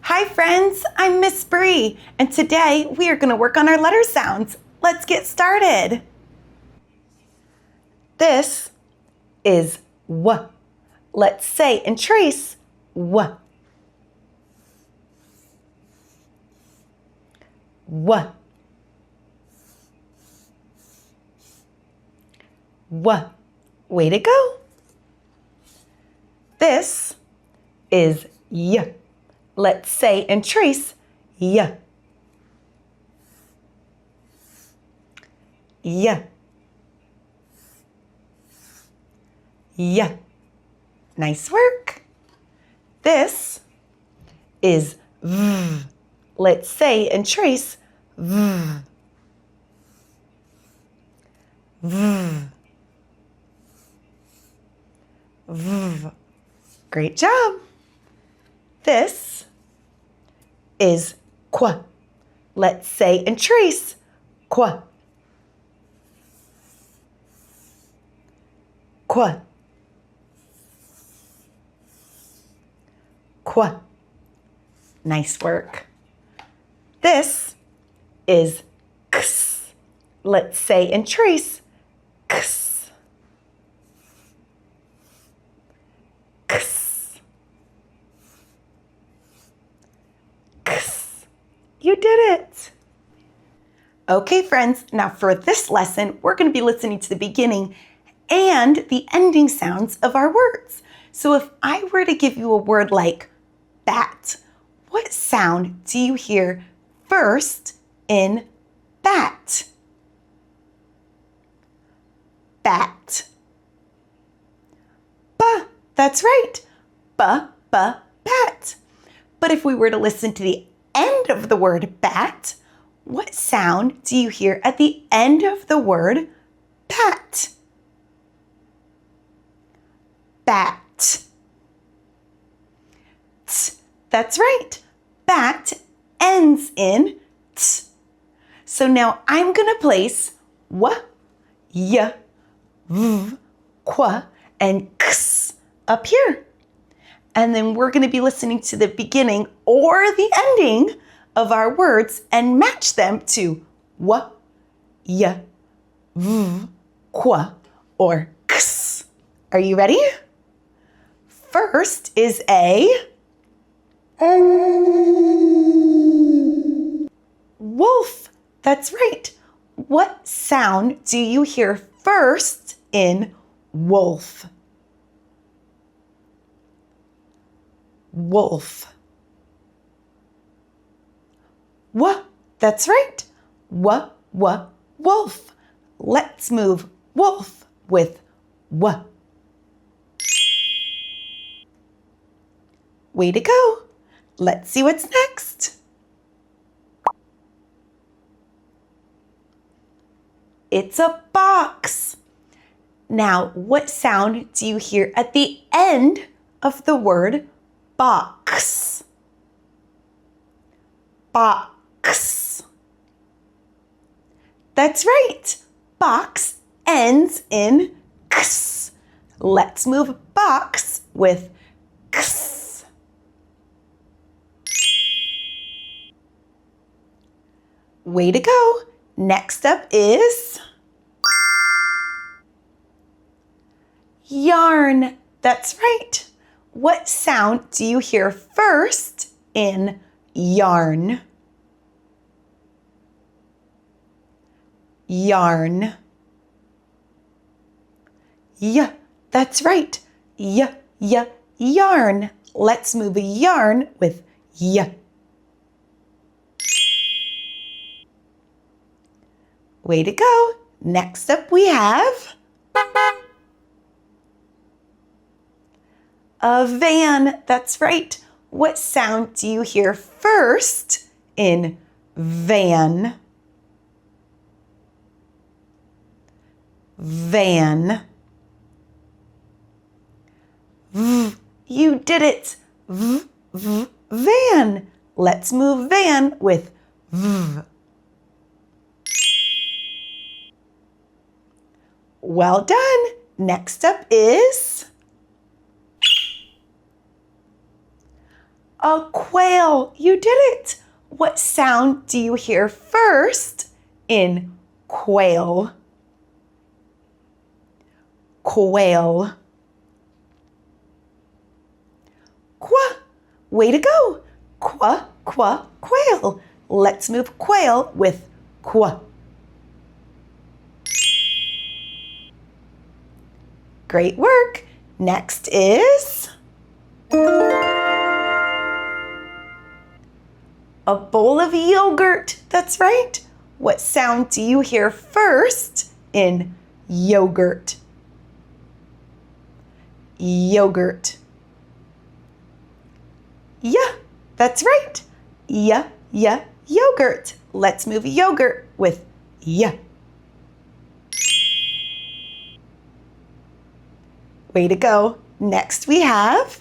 Hi friends, I'm Miss Bree, and today we are going to work on our letter sounds. Let's get started. This is W. Let's say and trace W. W. W. Way to go. This is Y. Let's say and trace Y. Y. Y. Nice work. This is V. Let's say and trace V. V. V. Great job. This is Qu. Let's say and trace Qu. Qu. Qu. Nice work. This is X. Let's say and trace X. X. X. You did it. Okay, friends, now for this lesson, we're going to be listening to the beginning and the ending sounds of our words. So if I were to give you a word like bat, what sound do you hear first in bat? Bat. Ba, that's right. Ba, ba, bat. But if we were to listen to the end of the word bat, what sound do you hear at the end of the word bat? Bat. T, that's right. Bat ends in t. So now I'm going to place w, y, v, qu, and x up here. And then we're going to be listening to the beginning or the ending of our words and match them to w, y, v, qu, or x. Are you ready? First is a wolf. That's right. What sound do you hear first in wolf? Wolf. W, that's right. W, wolf. Let's move wolf with w. Way to go. Let's see what's next. It's a box. Now, what sound do you hear at the end of the word box? Box. That's right. Box ends in x. Let's move box with x. Way to go. Next up is yarn. That's right. What sound do you hear first in yarn? Yarn. Y, that's right. Y, yarn. Let's move a yarn with y. Way to go. Next up we have a van. That's right. What sound do you hear first in van? Van. V, you did it. V, van. Let's move van with v. Well done. Next up is A quail. You did it. What sound do you hear first in quail? Quail. Qua. Way to go. Qua, qua, quail. Let's move quail with qua. Great work. Next is a bowl of yogurt. That's right. What sound do you hear first in yogurt? Yogurt. Yeah, that's right. Yeah, yeah, yogurt. Let's move yogurt with yeah. Way to go. Next we have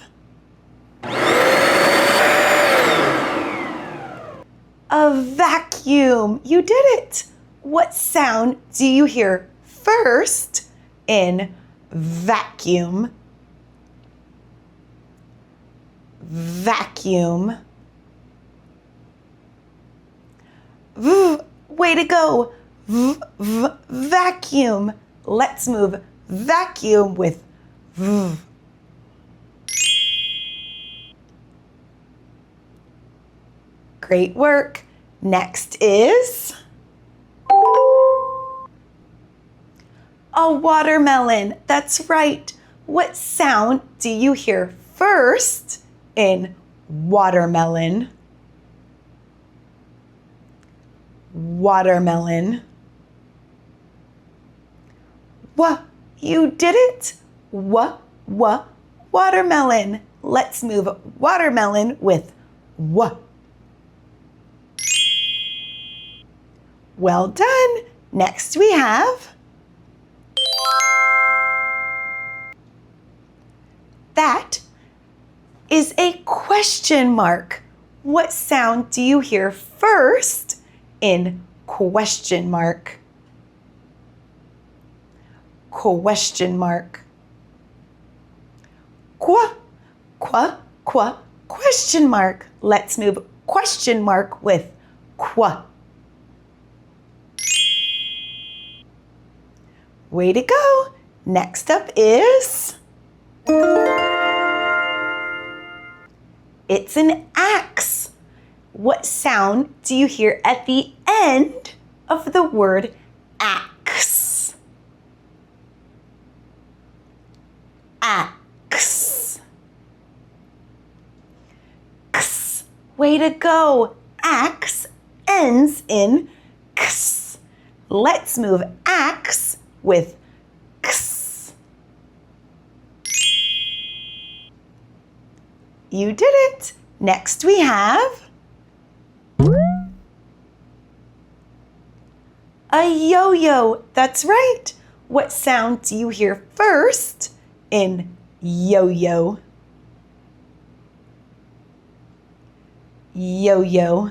a vacuum. You did it. What sound do you hear first in vacuum? Vacuum. Way to go. Vacuum. Let's move vacuum with v. Great work. Next is a watermelon. That's right. What sound do you hear first in watermelon? Watermelon. You did it. Watermelon. Let's move watermelon with wa. Well done. Next we have that is a question mark. What sound do you hear first in question mark? Question mark. Qua, question mark. Let's move question mark with qua. Way to go. Next up is it's an axe. What sound do you hear at the end of the word axe? Axe. X. Way to go. Axe ends in x. Let's move axe with x. You did it. Next we have a yo-yo. That's right. What sound do you hear first in yo-yo? Yo-yo.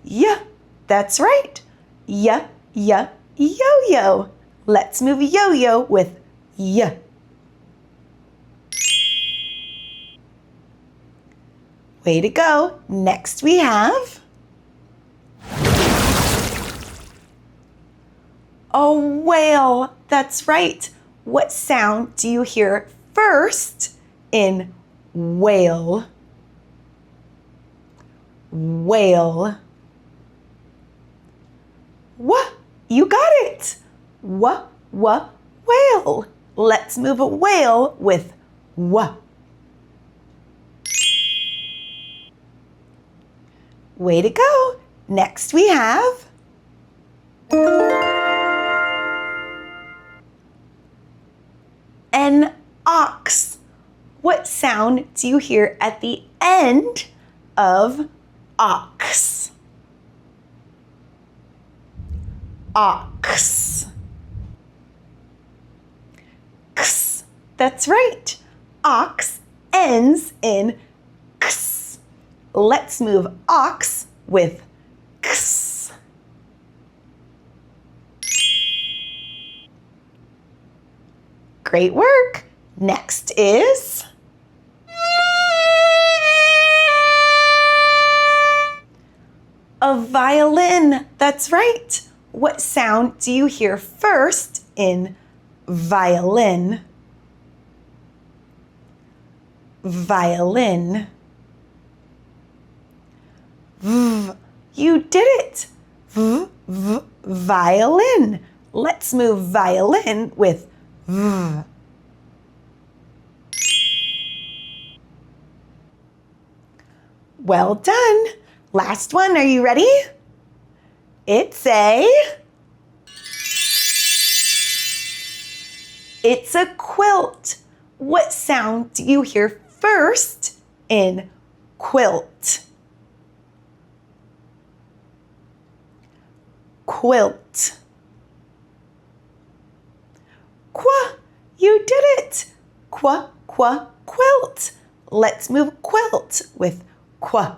Yeah, that's right. Yeah, yo-yo. Let's move yo-yo with yeah. Way to go. Next we have a whale. That's right. What sound do you hear first in whale? Whale. You got it. Whale. Let's move a whale with wa. Way to go. Next we have an ox. What sound do you hear at the end of ox? Ox. X. That's right. Ox ends in x. Let's move ox with x. Great work. Next is Violin. That's right. What sound do you hear first in violin? Violin. V. You did it. V, v, violin. Let's move violin with v. Well done. Last one. Are you ready? It's a quilt. What sound do you hear first in quilt? Quilt. Qua, you did it. Qua, qua, quilt. Let's move quilt with qua.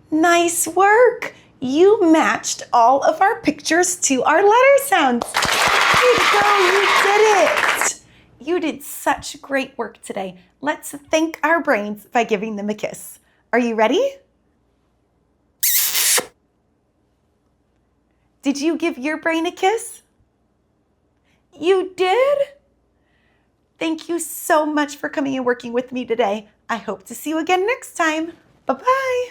Nice work. You matched all of our pictures to our letter sounds. Way to go, you did it. You did such great work today. Let's thank our brains by giving them a kiss. Are you ready? Did you give your brain a kiss? You did? Thank you so much for coming and working with me today. I hope to see you again next time. Bye-bye.